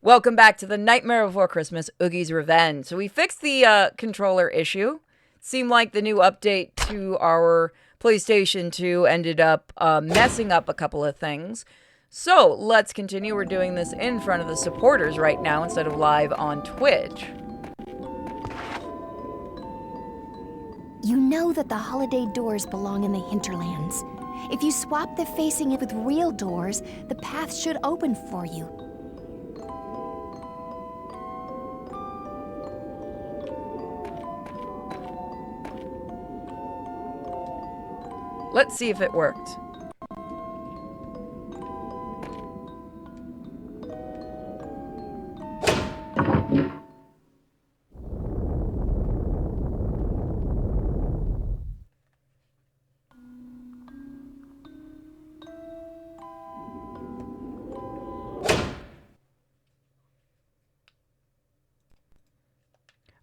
Welcome back to the Nightmare Before Christmas, Oogie's Revenge. So we fixed the controller issue. Seemed like the new update to our PlayStation 2 ended up messing up a couple of things. So let's continue. We're doing this in front of the supporters right now instead of live on Twitch. You know that the holiday doors belong in the hinterlands. If you swap the facing with real doors, the path should open for you. Let's see if it worked.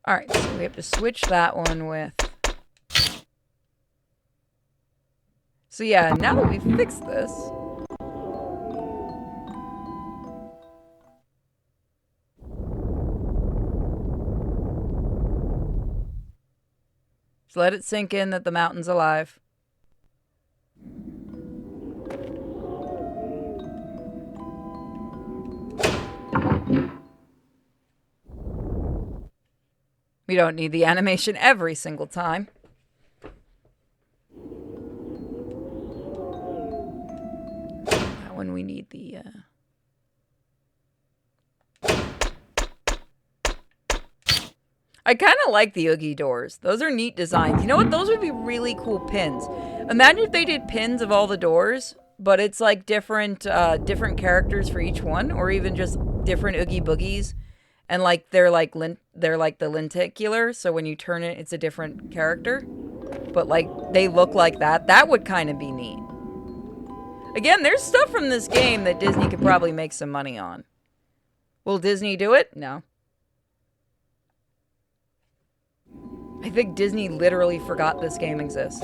Alright, so we have to switch that one with... So yeah, now that we've fixed this... Just let it sink in that the mountain's alive. We don't need the animation every single time. When we need the I kind of like the Oogie doors. Those are neat designs. You know what? Those would be really cool pins. Imagine if they did pins of all the doors, but it's like different characters for each one, or even just different Oogie Boogies, and like they're like the lenticular. So when you turn it, it's a different character, but like they look like that. That would kind of be neat. Again, there's stuff from this game that Disney could probably make some money on. Will Disney do it? No. I think Disney literally forgot this game exists.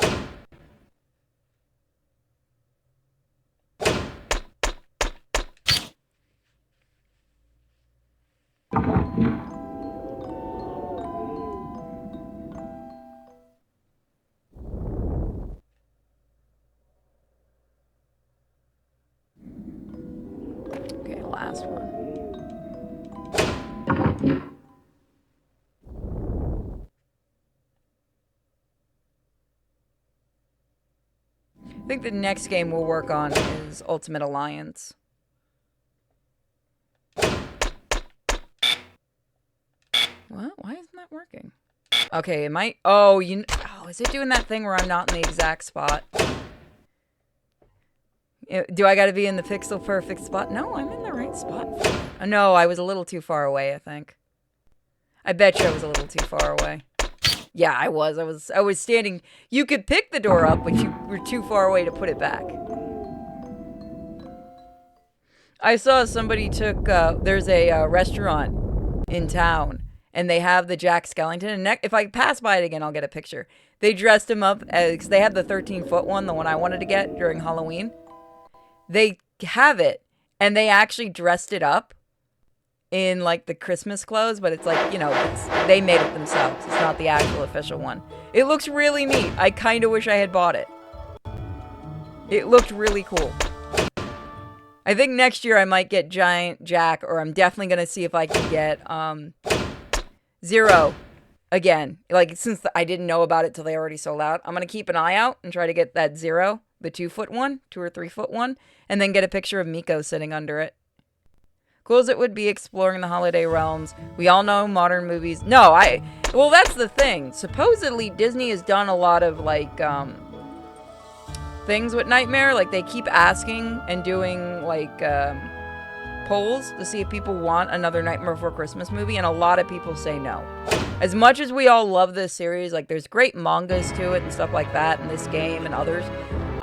Okay, last one. I think the next game we'll work on is Ultimate Alliance. What? Why isn't that working? Okay, it might... Oh, is it doing that thing where I'm not in the exact spot? Do I gotta be in the pixel perfect spot? No, I'm in the right spot. Oh, no, I was a little too far away, I think. I bet you I was a little too far away. Yeah, I was standing... You could pick the door up, but you were too far away to put it back. I saw somebody took... there's a restaurant in town, and they have the Jack Skellington. And if I pass by it again, I'll get a picture. They dressed him up as... They had the 13-foot one, the one I wanted to get during Halloween. They have it, and they actually dressed it up in like the Christmas clothes, but it's like, you know, they made it themselves. It's not the actual official one. It looks really neat. I kind of wish I had bought it. It looked really cool. I think next year I might get Giant Jack, or I'm definitely going to see if I can get Zero again. Like, since I didn't know about it till they already sold out, I'm going to keep an eye out and try to get that Zero, the 2-foot one, 2 or 3-foot one, and then get a picture of Miko sitting under it. Cool as it would be exploring the holiday realms. We all know modern movies. No, well, that's the thing. Supposedly, Disney has done a lot of, like, things with Nightmare. Like, they keep asking and doing, like, polls to see if people want another Nightmare Before Christmas movie, and a lot of people say no. As much as we all love this series, like, there's great mangas to it and stuff like that in this game and others.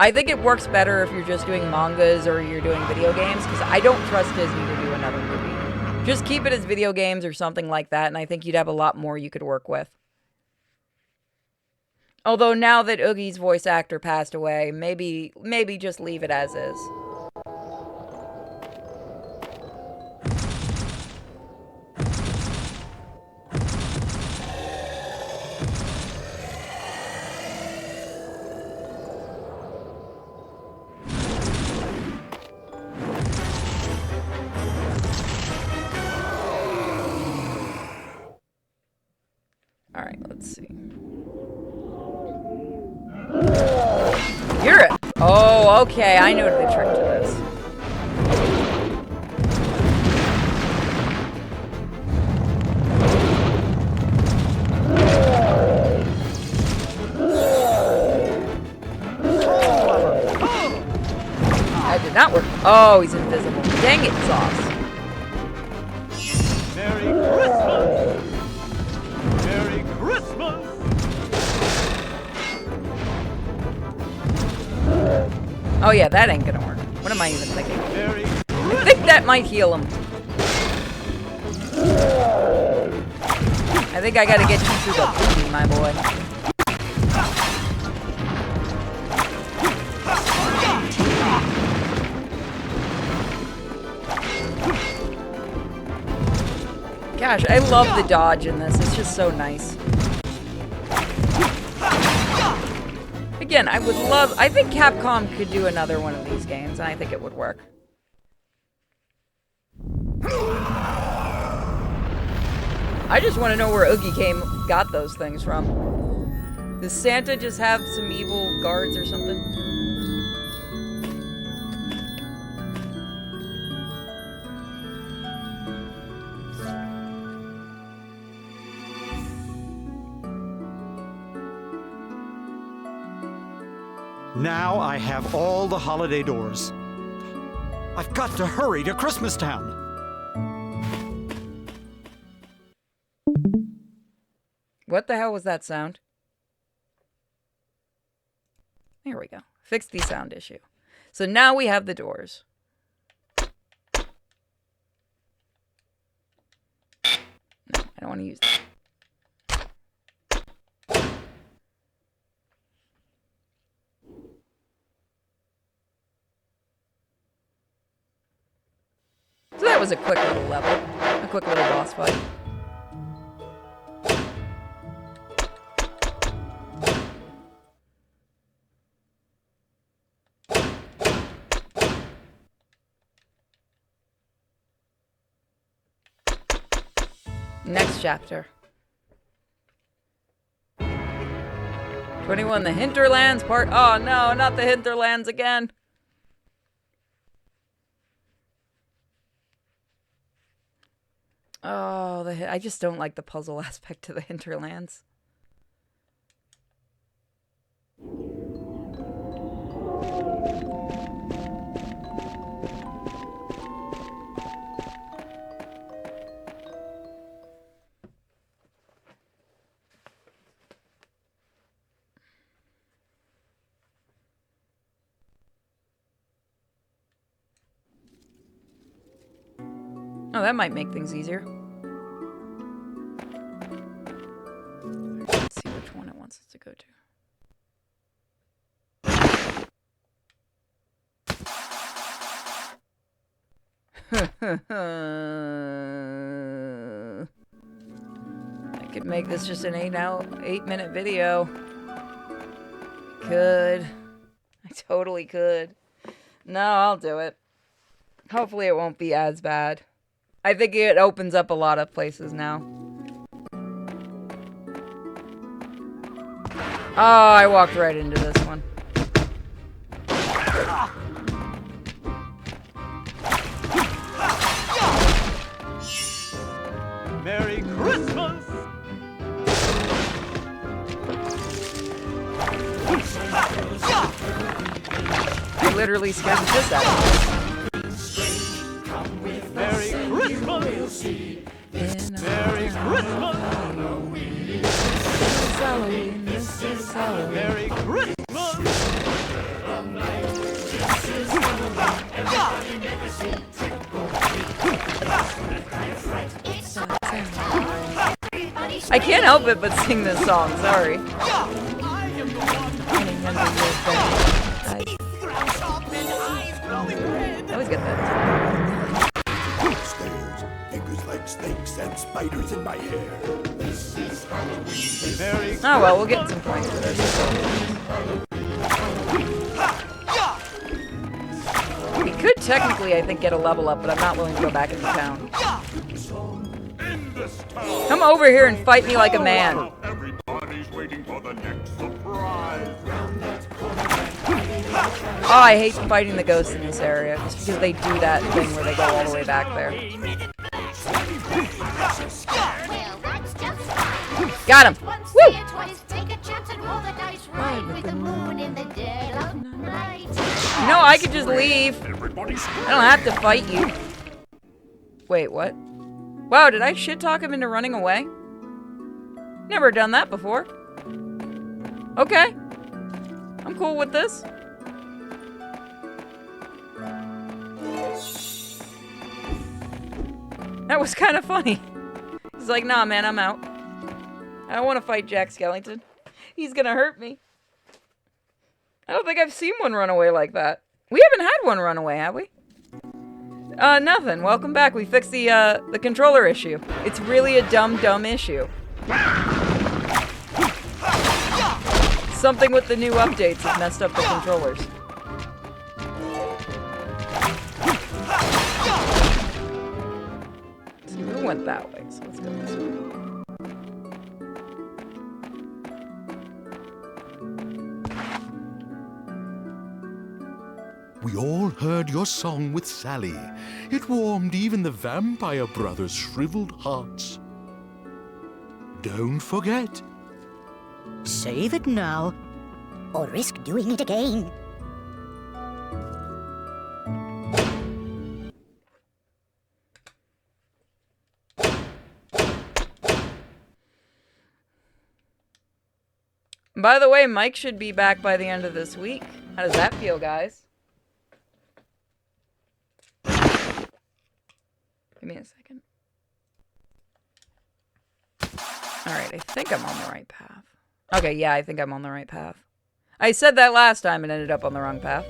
I think it works better if you're just doing mangas or you're doing video games, because I don't trust Disney to do another movie. Just keep it as video games or something like that, and I think you'd have a lot more you could work with. Although now that Oogie's voice actor passed away, maybe just leave it as is. Alright, let's see. You're it. Oh, okay. I know the trick to this. That did not work. Oh, he's invisible. Dang it, Sauce. Merry Christmas! Merry Christmas! Oh yeah, that ain't gonna work. What am I even thinking? Merry I think that might heal him. I think I gotta get you through the booty, my boy. Gosh, I love the dodge in this. It's just so nice. Again, I would love... I think Capcom could do another one of these games, and I think it would work. I just want to know where Oogie got those things from. Does Santa just have some evil guards or something? Now I have all the holiday doors. I've got to hurry to Christmastown. What the hell was that sound? There we go. Fixed the sound issue. So now we have the doors. No, I don't want to use that. So that was a quick little level. A quick little boss fight. Next chapter. 21, the Hinterlands part. Oh no, not the Hinterlands again. Oh, I just don't like the puzzle aspect to the Hinterlands. Oh, that might make things easier. Let's see which one it wants us to go to. I could make this just an 8-minute video. Could. I totally could. No, I'll do it. Hopefully it won't be as bad. I think it opens up a lot of places now. Oh, I walked right into this one. Merry Christmas! I literally scared the piss out of this. Merry Christmas! Merry Christmas! Halloween, this is Halloween. Merry Christmas! I can't help it but sing this song, sorry. I always get that. Stairs, fingers like snakes and spiders in my hair. This is Halloween. Merry Oh well, we'll get some points for this. We could technically, I think, get a level up, but I'm not willing to go back into town. Come over here and fight me like a man. Everybody's waiting for the next surprise. Oh, I hate fighting the ghosts in this area, just because they do that thing where they go all the way back there. Got him! Woo! No, I could just leave. I don't have to fight you. Wait, what? Wow, did I shit talk him into running away? Never done that before. Okay. I'm cool with this. That was kind of funny. He's like, nah, man, I'm out. I don't want to fight Jack Skellington. He's gonna hurt me. I don't think I've seen one run away like that. We haven't had one run away, have we? Nothing. Welcome back. We fixed the controller issue. It's really a dumb issue. Something with the new updates has messed up the controllers. See, we went that way, so let's go this way. We all heard your song with Sally. It warmed even the vampire brothers' shriveled hearts. Don't forget. Save it now, or risk doing it again. By the way, Mike should be back by the end of this week. How does that feel, guys? Give me a second. Alright, I think I'm on the right path. Okay, yeah, I think I'm on the right path. I said that last time and ended up on the wrong path.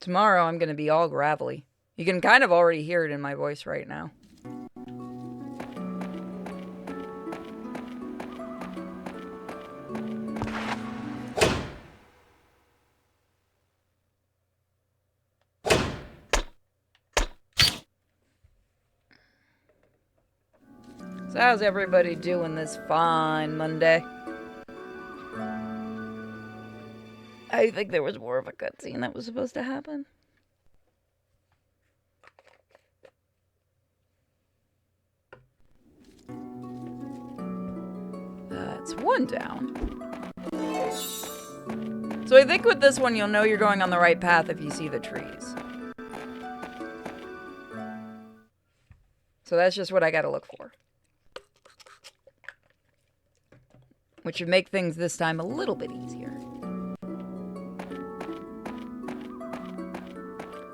Tomorrow I'm going to be all gravelly. You can kind of already hear it in my voice right now. So how's everybody doing this fine Monday? I think there was more of a cutscene that was supposed to happen. That's one down. So I think with this one, you'll know you're going on the right path if you see the trees. So that's just what I gotta look for. Which would make things this time a little bit easier.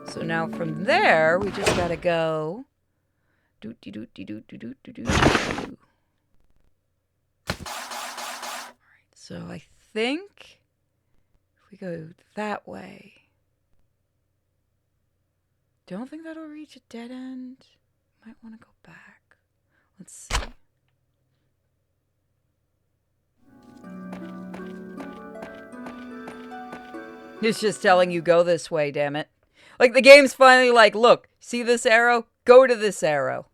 So now from there, we just gotta go. Alright, so I think if we go that way, don't think that'll reach a dead end. Might want to go back. Let's see. It's just telling you go this way, damn it. Like the game's finally like, look, see this arrow? Go to this arrow.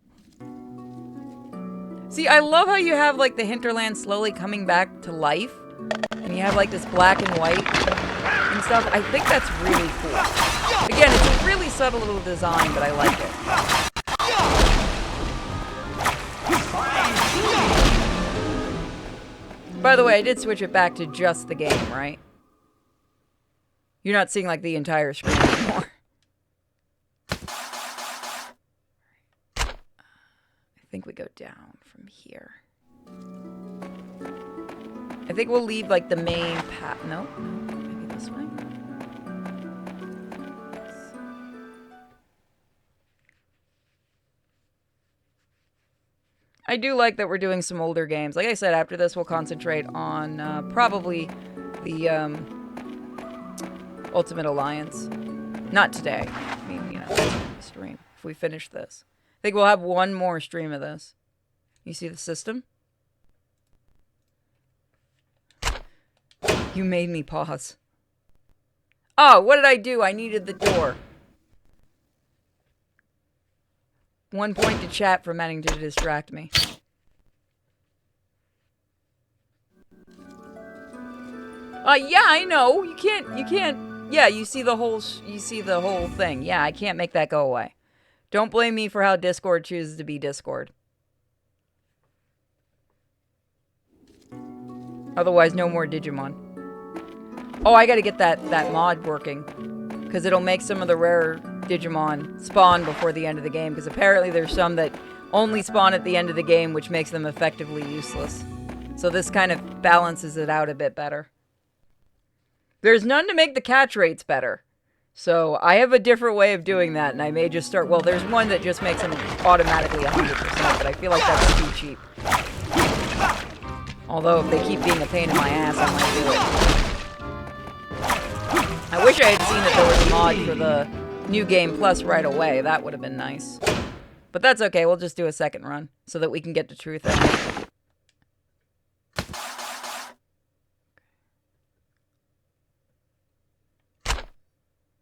See, I love how you have like the hinterland slowly coming back to life. And you have like this black and white and stuff. I think that's really cool. Again, it's a really subtle little design, but I like it. By the way, I did switch it back to just the game, right? You're not seeing like the entire screen anymore. I think we go down from here. I think we'll leave like the main path. No, maybe this way. I do like that we're doing some older games. Like I said, after this we'll concentrate on probably the Ultimate Alliance. Not today. I mean, you know, stream if we finish this. I think we'll have one more stream of this. You see the system? You made me pause. Oh, what did I do? I needed the door. 1 point to chat for managing to distract me. Yeah, I know. You can't. Yeah, you see the whole thing. Yeah, I can't make that go away. Don't blame me for how Discord chooses to be Discord. Otherwise, no more Digimon. Oh, I gotta get that mod working. Because it'll make some of the rare Digimon spawn before the end of the game. Because apparently there's some that only spawn at the end of the game, which makes them effectively useless. So this kind of balances it out a bit better. There's none to make the catch rates better. So I have a different way of doing that, and I may just start... Well, there's one that just makes them automatically 100%, but I feel like that's too cheap. Although if they keep being a pain in my ass, I might do it. I wish I had seen that there was a mod for the New Game Plus right away. That would have been nice. But that's okay, we'll just do a second run, so that we can get to truth.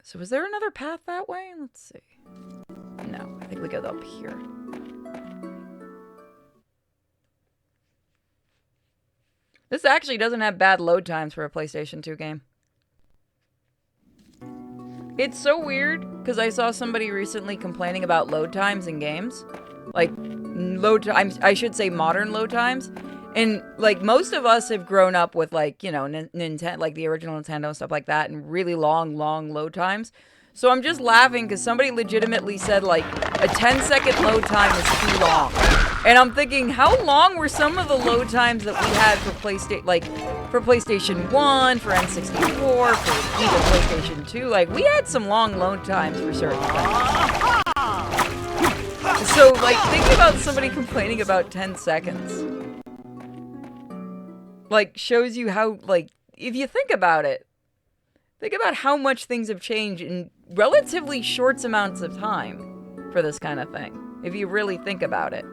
So is there another path that way? Let's see. No, I think we go up here. This actually doesn't have bad load times for a PlayStation 2 game. It's so weird, because I saw somebody recently complaining about load times in games. Like, load times, I should say modern load times. And, like, most of us have grown up with, like, you know, Nintendo, like the original Nintendo and stuff like that, and really long load times. So I'm just laughing because somebody legitimately said, like, a 10-second load time is too long. And I'm thinking, how long were some of the load times that we had for PlayStation, like, for PlayStation 1, for N64, for even PlayStation 2? Like, we had some long load times for certain things. So, like, thinking about somebody complaining about 10 seconds, like, shows you how, like, if you think about it, think about how much things have changed in relatively short amounts of time for this kind of thing, if you really think about it.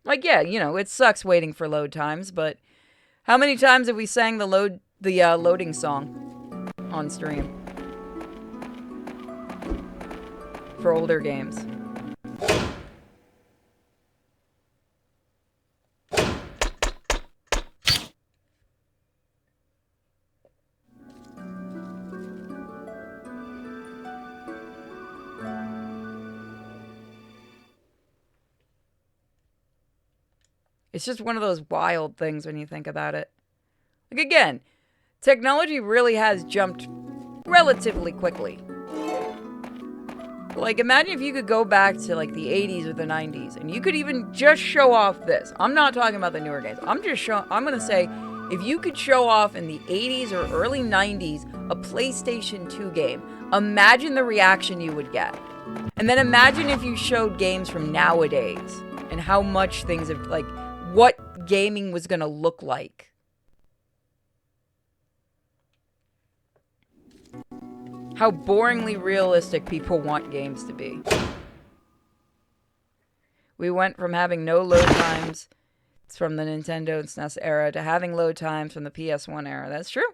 Like, yeah, you know, it sucks waiting for load times, but how many times have we sang the loading song on stream for older games? It's just one of those wild things when you think about it. Like, again, technology really has jumped relatively quickly. Like, imagine if you could go back to, like, the 80s or the 90s, and you could even just show off this. I'm not talking about the newer games. I'm gonna say, if you could show off in the 80s or early 90s a PlayStation 2 game, imagine the reaction you would get. And then imagine if you showed games from nowadays, and how much things have, like, what gaming was gonna look like. How boringly realistic people want games to be. We went from having no load times from the Nintendo and SNES era to having load times from the PS1 era. That's true.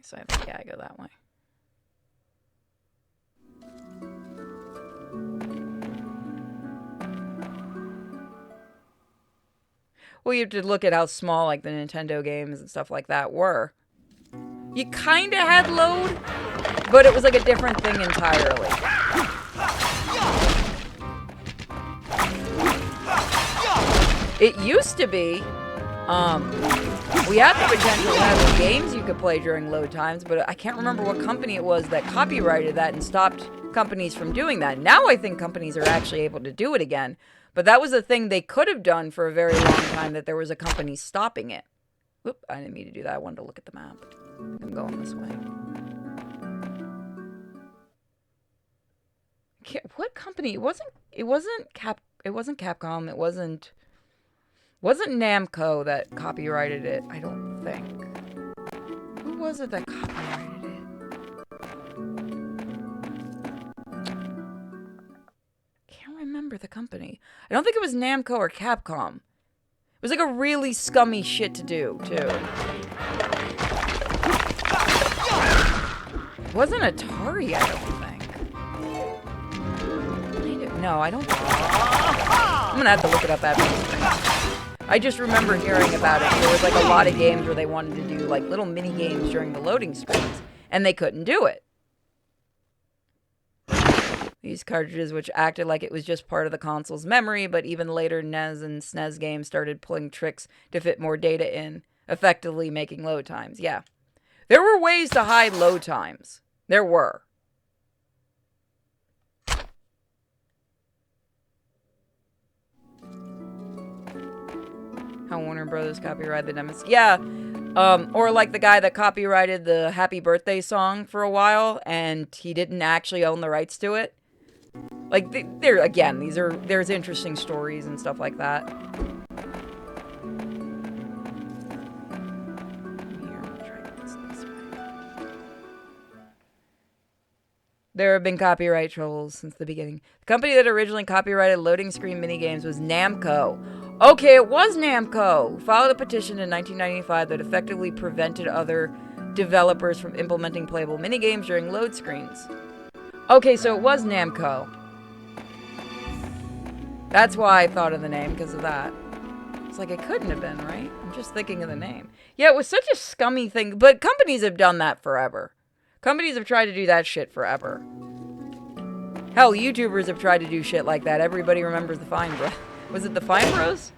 So I think, yeah, I go that way. Well, you have to look at how small, like, the Nintendo games and stuff like that were. You kind of had load, but it was like a different thing entirely. It used to be, we had the potential to have games you could play during load times, but I can't remember what company it was that copyrighted that and stopped companies from doing that. Now I think companies are actually able to do it again, but that was a thing they could have done for a very long time, that there was a company stopping it. Whoop, I didn't mean to do that. I wanted to look at the map. I'm going this way. What company? It wasn't Capcom. It wasn't... Wasn't Namco that copyrighted it, I don't think. Who was it that copyrighted it? Can't remember the company. I don't think it was Namco or Capcom. It was like a really scummy shit to do, too. It wasn't Atari, I don't think. No, I don't think. I'm gonna have to look it up after this. I just remember hearing about it. There was like a lot of games where they wanted to do like little mini games during the loading screens, and they couldn't do it. These cartridges, which acted like it was just part of the console's memory, but even later NES and SNES games started pulling tricks to fit more data in, effectively making load times. Yeah. There were ways to hide load times. There were. How Warner Brothers copyrighted the demos. Yeah. Or like the guy that copyrighted the Happy Birthday song for a while, and he didn't actually own the rights to it. Like, there's interesting stories and stuff like that. Here, I'll try this way. There have been copyright troubles since the beginning. The company that originally copyrighted loading screen minigames was Namco. Okay, it was Namco, who filed a petition in 1995 that effectively prevented other developers from implementing playable minigames during load screens. Okay, so it was Namco. That's why I thought of the name, because of that. It's like, it couldn't have been, right? I'm just thinking of the name. Yeah, it was such a scummy thing, but companies have done that forever. Companies have tried to do that shit forever. Hell, YouTubers have tried to do shit like that. Everybody remembers the Fine Bros. Was it the Fine Bros?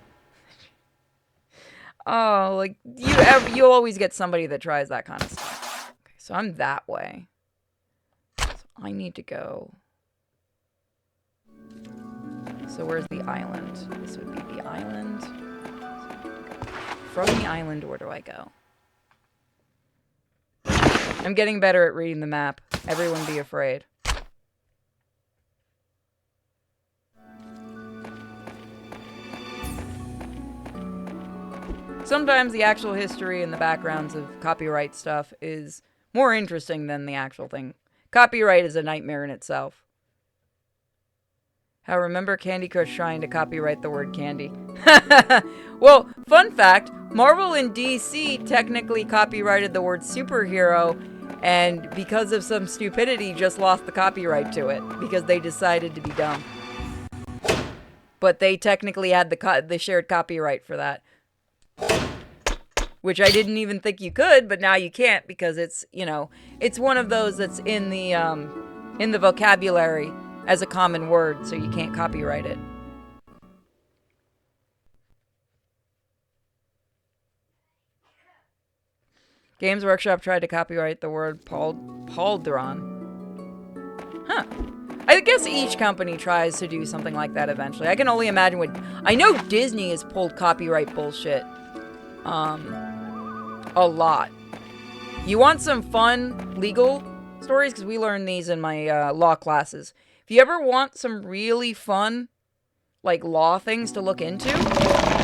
Oh, like, you always get somebody that tries that kind of stuff. Okay, so I'm that way. So I need to go. So where's the island? This would be the island. From the island, where do I go? I'm getting better at reading the map. Everyone be afraid. Sometimes the actual history and the backgrounds of copyright stuff is more interesting than the actual thing. Copyright is a nightmare in itself. How remember Candy Crush trying to copyright the word candy. Well, fun fact, Marvel and DC technically copyrighted the word superhero, and because of some stupidity just lost the copyright to it because they decided to be dumb. But they technically had the shared copyright for that. Which I didn't even think you could, but now you can't because it's, you know, it's one of those that's in the vocabulary as a common word, so you can't copyright it. Games Workshop tried to copyright the word pauldron. Huh. I guess each company tries to do something like that eventually. I can only imagine what... I know Disney has pulled copyright bullshit. A lot. You want some fun legal stories? Because we learned these in my law classes. If you ever want some really fun, like, law things to look into,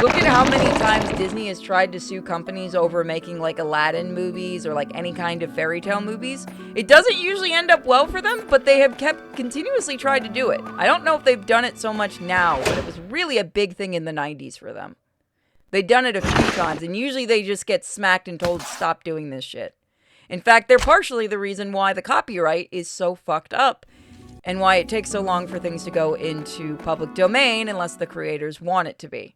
look at how many times Disney has tried to sue companies over making, like, Aladdin movies or, like, any kind of fairy tale movies. It doesn't usually end up well for them, but they have continuously tried to do it. I don't know if they've done it so much now, but it was really a big thing in the 90s for them. They've done it a few times, and usually they just get smacked and told to stop doing this shit. In fact, they're partially the reason why the copyright is so fucked up, and why it takes so long for things to go into public domain unless the creators want it to be.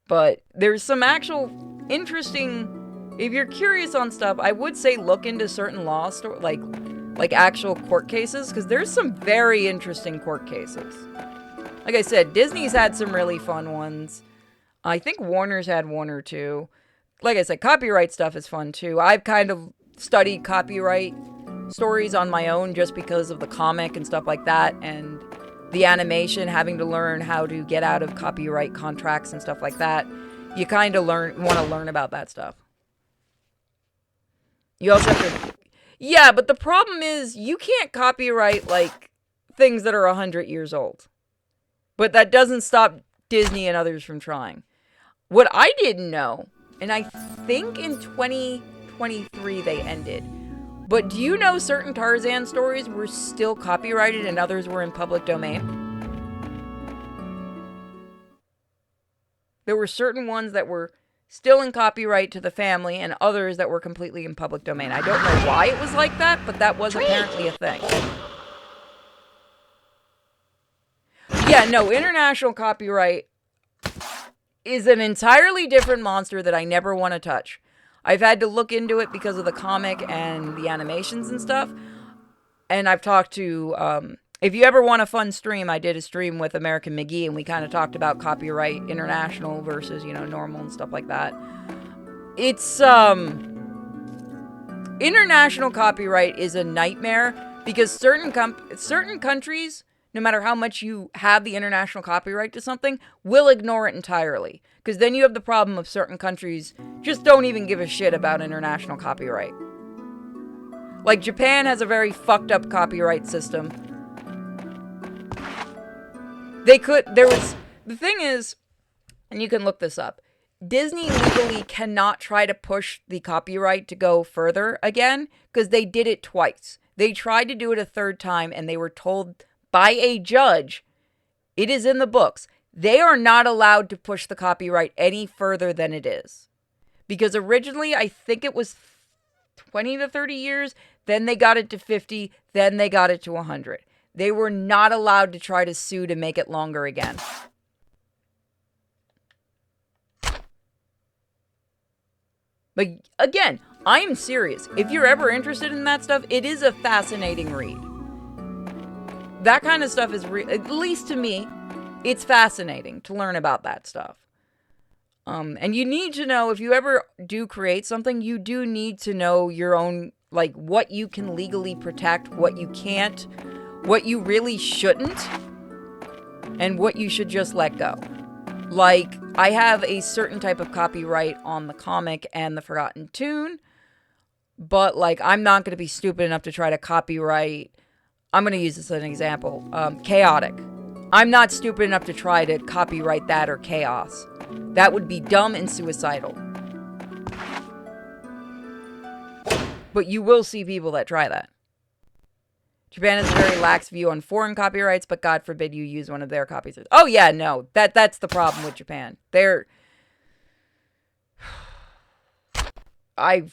But there's some actual interesting... If you're curious on stuff, I would say look into certain law like actual court cases, because there's some very interesting court cases. Like I said, Disney's had some really fun ones. I think Warner's had one or two. Like I said, copyright stuff is fun too. I've kind of studied copyright stories on my own just because of the comic and stuff like that, and the animation, having to learn how to get out of copyright contracts and stuff like that. You kind of want to learn about that stuff. You also have to... Yeah, but the problem is you can't copyright, like, things that are 100 years old. But that doesn't stop Disney and others from trying. What I didn't know, and I think in 2023 they ended, but do you know certain Tarzan stories were still copyrighted and others were in public domain? There were certain ones that were still in copyright to the family and others that were completely in public domain. I don't know why it was like that, but that was apparently a thing. Yeah, no, international copyright is an entirely different monster that I never want to touch. I've had to look into it because of the comic and the animations and stuff. And I've talked to, if you ever want a fun stream, I did a stream with American McGee and we kind of talked about copyright international versus, normal and stuff like that. It's, international copyright is a nightmare because certain countries, no matter how much you have the international copyright to something, will ignore it entirely. Because then you have the problem of certain countries just don't even give a shit about international copyright. Like Japan has a very fucked up copyright system. The thing is, and you can look this up, Disney legally cannot try to push the copyright to go further again, because they did it twice. They tried to do it a third time, and they were told by a judge, it is in the books, they are not allowed to push the copyright any further than it is. Because originally, I think it was 20 to 30 years, then they got it to 50, then they got it to 100. They were not allowed to try to sue to make it longer again. But again, I am serious. If you're ever interested in that stuff, it is a fascinating read. That kind of stuff is, at least to me, it's fascinating to learn about that stuff. And you need to know, if you ever do create something, you do need to know your own, like, what you can legally protect, what you can't, what you really shouldn't, and what you should just let go. Like, I have a certain type of copyright on the comic and the Forgotten Tune, but, like, I'm not going to be stupid enough to try to copyright, I'm going to use this as an example, Chaotic. I'm not stupid enough to try to copyright that or Chaos. That would be dumb and suicidal. But you will see people that try that. Japan has a very lax view on foreign copyrights, but God forbid you use one of their copies. Oh yeah, no. That's the problem with Japan. They're not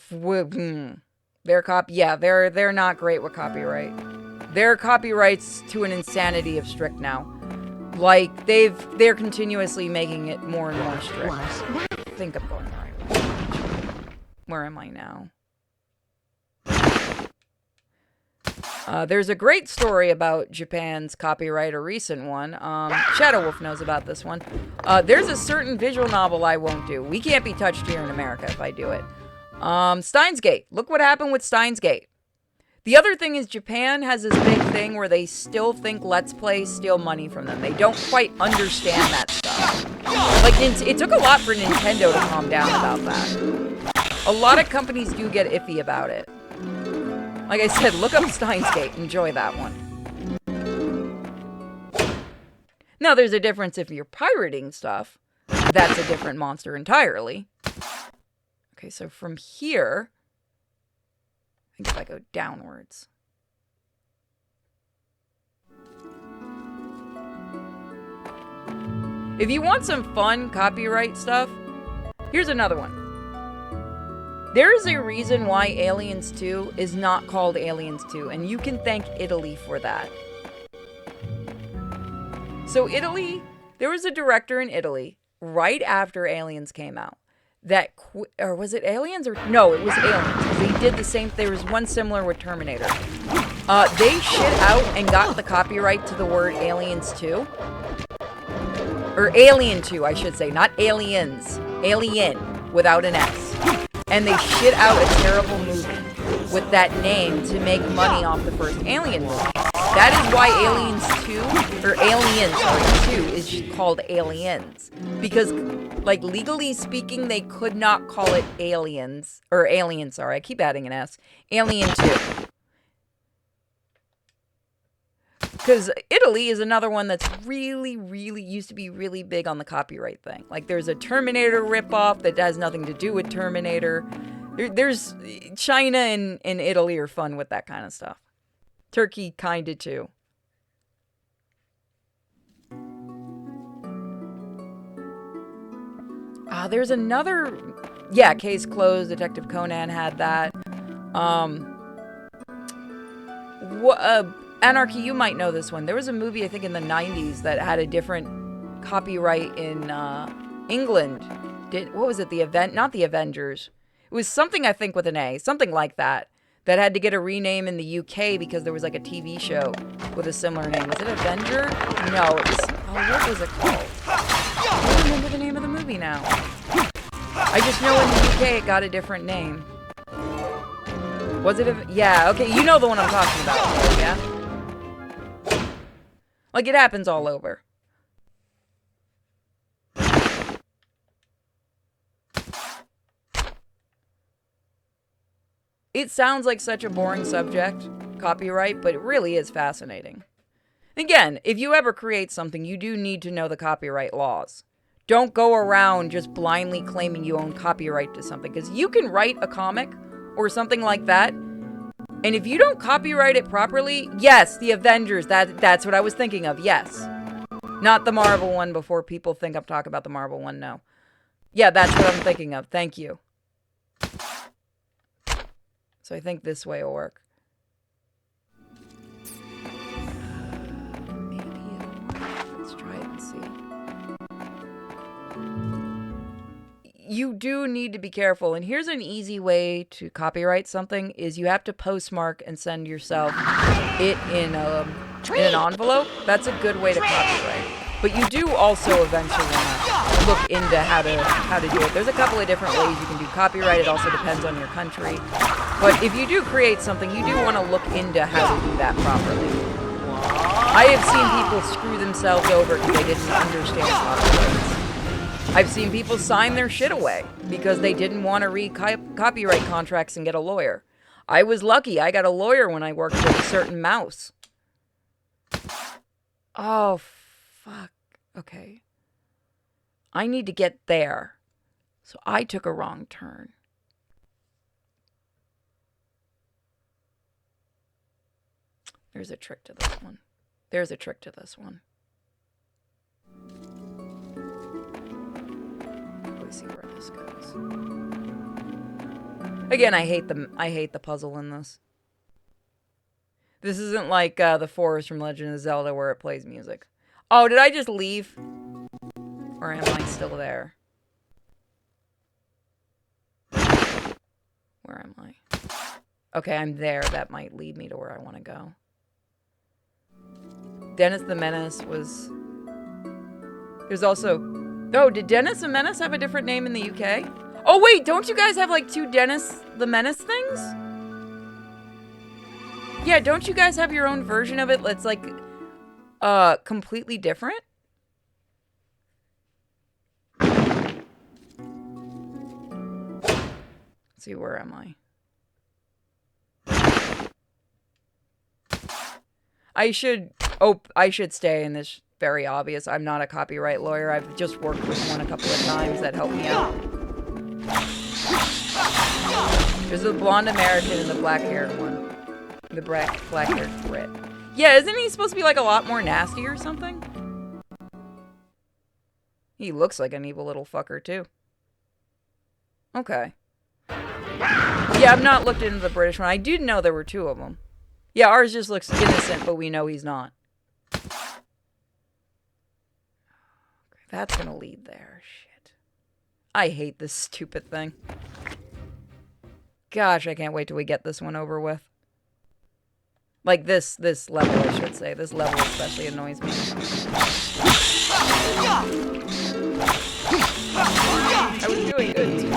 great with copyright. Their copyrights to an insanity of strict now. Like, they're continuously making it more and more strict. I think I'm going the right way. Where am I now? There's a great story about Japan's copyright, a recent one. Shadow Wolf knows about this one. There's a certain visual novel I won't do. We can't be touched here in America if I do it. Steins Gate. Look what happened with Steins Gate. The other thing is Japan has this big thing where they still think Let's Play steal money from them. They don't quite understand that stuff. Like, it took a lot for Nintendo to calm down about that. A lot of companies do get iffy about it. Like I said, look up Steins Gate. Enjoy that one. Now, there's a difference if you're pirating stuff. That's a different monster entirely. Okay, so from here, I think if I go downwards. If you want some fun copyright stuff, here's another one. There is a reason why Aliens 2 is not called Aliens 2, and you can thank Italy for that. So Italy, there was a director in Italy right after Aliens came out that or was it Aliens? No, it was Aliens. They did the same, there was one similar with Terminator. They shit out and got the copyright to the word Aliens 2. Or Alien 2, I should say, not Aliens. Alien, without an S. And they shit out a terrible movie with that name to make money off the first Alien movie. That is why Aliens 2, or Aliens 2 is called Aliens. Because, like, legally speaking, they could not call it Aliens, or Alien, sorry, I keep adding an S. Alien 2. Because Italy is another one that's really, really used to be really big on the copyright thing. Like there's a Terminator ripoff that has nothing to do with Terminator. There's China and Italy are fun with that kind of stuff. Turkey kinda too. There's another, yeah, Case Closed. Detective Conan had that. Anarchy, you might know this one. There was a movie, I think, in the 90s that had a different copyright in England. What was it? Not the Avengers. It was something, I think, with an A. Something like that. That had to get a rename in the UK because there was like a TV show with a similar name. Was it Avenger? No, it was... Oh, what was it called? I don't remember the name of the movie now. I just know in the UK it got a different name. Was it yeah, okay, you know the one I'm talking about, yeah? Like, it happens all over. It sounds like such a boring subject, copyright, but it really is fascinating. Again, if you ever create something, you do need to know the copyright laws. Don't go around just blindly claiming you own copyright to something, because you can write a comic or something like that, and if you don't copyright it properly, yes, the Avengers, that's what I was thinking of, yes. Not the Marvel one before people think I'm talking about the Marvel one, no. Yeah, that's what I'm thinking of, thank you. So I think this way will work. Maybe it'll work. Let's try it and see. You do need to be careful, and here's an easy way to copyright something, is you have to postmark and send yourself it in an envelope. That's a good way to copyright. But you do also eventually want to look into how to do it. There's a couple of different ways you can do copyright. It also depends on your country. But if you do create something, you do want to look into how to do that properly. I have seen people screw themselves over because they didn't understand copyrights. I've seen people sign their shit away because they didn't want to read copyright contracts and get a lawyer. I was lucky. I got a lawyer when I worked with a certain mouse. Oh, fuck. Okay. I need to get there. So I took a wrong turn. There's a trick to this one. There's a trick to this one. Let's see where this goes. Again, I hate the puzzle in this. This isn't like the forest from Legend of Zelda where it plays music. Oh, did I just leave? Or am I still there? Where am I? Okay, I'm there. That might lead me to where I want to go. Dennis the Menace was... There's also... Oh, did Dennis the Menace have a different name in the UK? Oh, wait, don't you guys have, like, 2 Dennis the Menace things? Yeah, don't you guys have your own version of it that's, like, completely different? Let's see, where am I? I should stay in this. Very obvious. I'm not a copyright lawyer. I've just worked with one a couple of times that helped me out. There's the blonde American and the black-haired one. The black-haired Brit. Yeah, isn't he supposed to be like a lot more nasty or something? He looks like an evil little fucker too. Okay. Yeah, I've not looked into the British one. I did know there were 2 of them. Yeah, ours just looks innocent, but we know he's not. That's gonna lead there. Shit. I hate this stupid thing. Gosh, I can't wait till we get this one over with. Like this level, I should say. This level especially annoys me. I was doing good too.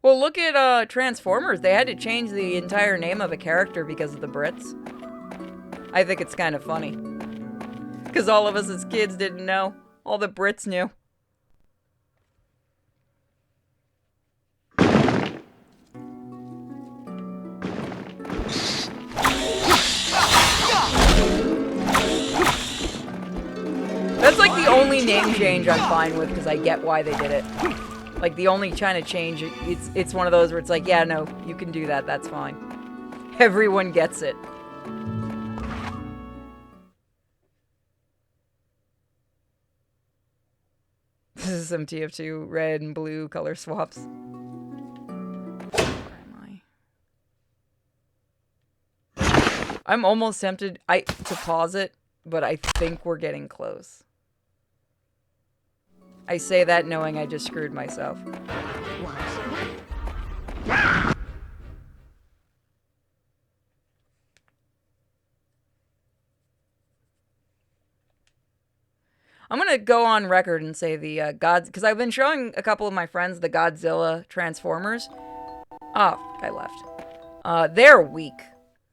Well, look at Transformers. They had to change the entire name of a character because of the Brits. I think it's kind of funny. Because all of us as kids didn't know. All the Brits knew. the only name change I'm fine with because I get why they did it. Like the only kind of change, it's one of those where it's like, yeah, no, you can do that. That's fine. Everyone gets it. This is some TF2 red and blue color swaps. Where am I? I'm almost tempted to pause it, but I think we're getting close. I say that knowing I just screwed myself. I'm gonna go on record and say the because I've been showing a couple of my friends the Godzilla Transformers. Oh, I left. They're weak.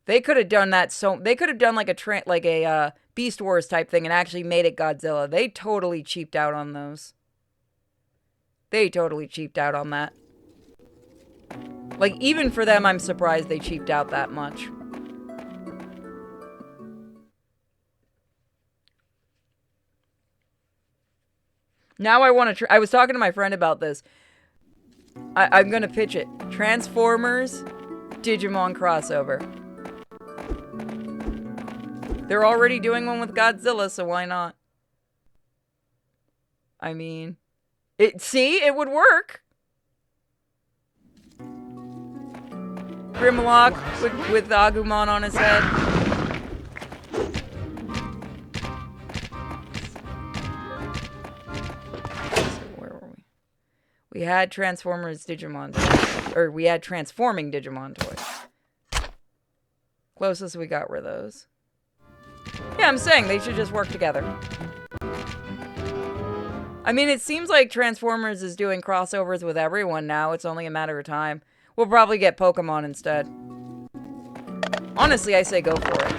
They could have done that they could have done like a Beast Wars type thing and actually made it Godzilla. They totally cheaped out on those. They totally cheaped out on that. Like, even for them, I'm surprised they cheaped out that much. Now I want to I was talking to my friend about this. I'm going to pitch it. Transformers, Digimon crossover. They're already doing one with Godzilla, so why not? I mean, see, it would work. Grimlock with Agumon on his head. So where were we? We had Transformers Digimon toys. Or we had Transforming Digimon toys. Closest we got were those. Yeah, I'm saying they should just work together. I mean, it seems like Transformers is doing crossovers with everyone now. It's only a matter of time. We'll probably get Pokemon instead. Honestly, I say go for it.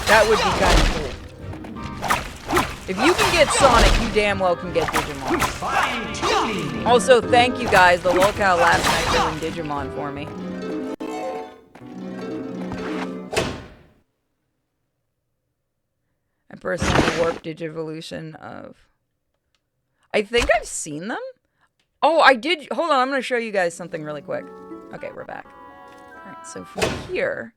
That would be kind of cool. If you can get Sonic, you damn well can get Digimon. Also, thank you guys. The locale last night ruined Digimon for me. I personally warped Digivolution of... I think I've seen them? Oh, I did... Hold on, I'm going to show you guys something really quick. Okay, we're back. Alright, so from here...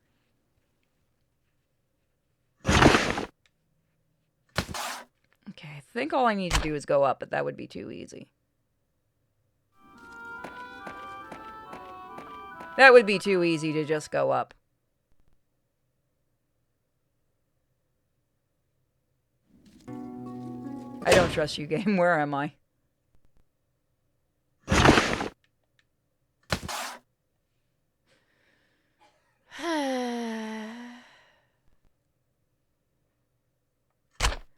Okay, I think all I need to do is go up, but that would be too easy. That would be too easy to just go up. I don't trust you, game. Where am I?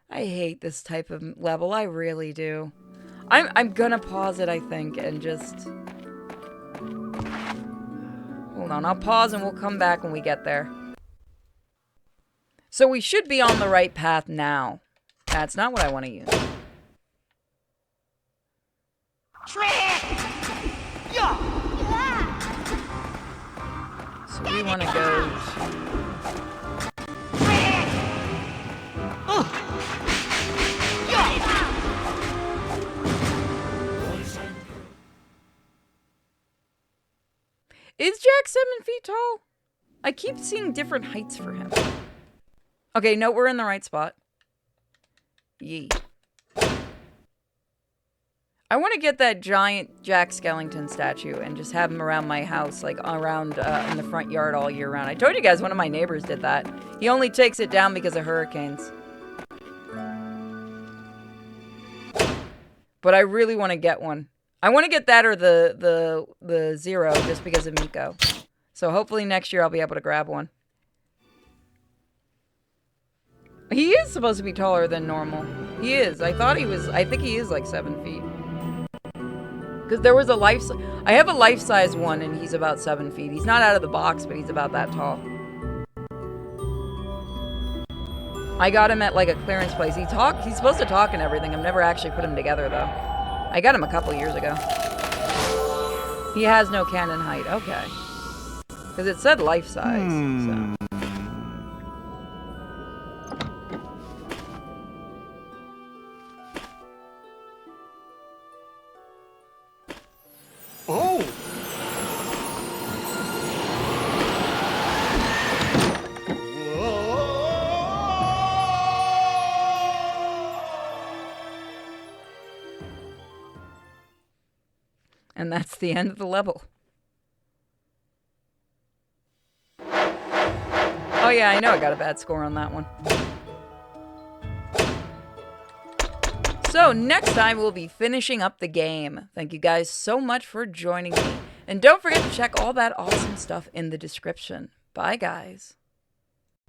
I hate this type of level. I really do. I'm gonna pause it, I think, and just... Hold on, I'll pause and we'll come back when we get there. So we should be on the right path now. That's not what I want to use. So we want to go to... Is Jack 7 feet tall? I keep seeing different heights for him. Okay, no, we're in the right spot. Yee. I want to get that giant Jack Skellington statue and just have him around my house, like around in the front yard all year round. I told you guys one of my neighbors did that. He only takes it down because of hurricanes. But I really want to get one. I want to get that or the Zero just because of Miko. So hopefully next year I'll be able to grab one. He is supposed to be taller than normal. He is. I think he is like 7 feet. Because there was I have a life-size one and he's about 7 feet. He's not out of the box, but he's about that tall. I got him at like a clearance place. He's supposed to talk and everything. I've never actually put him together though. I got him a couple years ago. He has no canon height. Okay. Because it said life size. So. that's the end of the level. Oh yeah, I know I got a bad score on that one. So next time we'll be finishing up the game. Thank you guys so much for joining me. And don't forget to check all that awesome stuff in the description. Bye guys.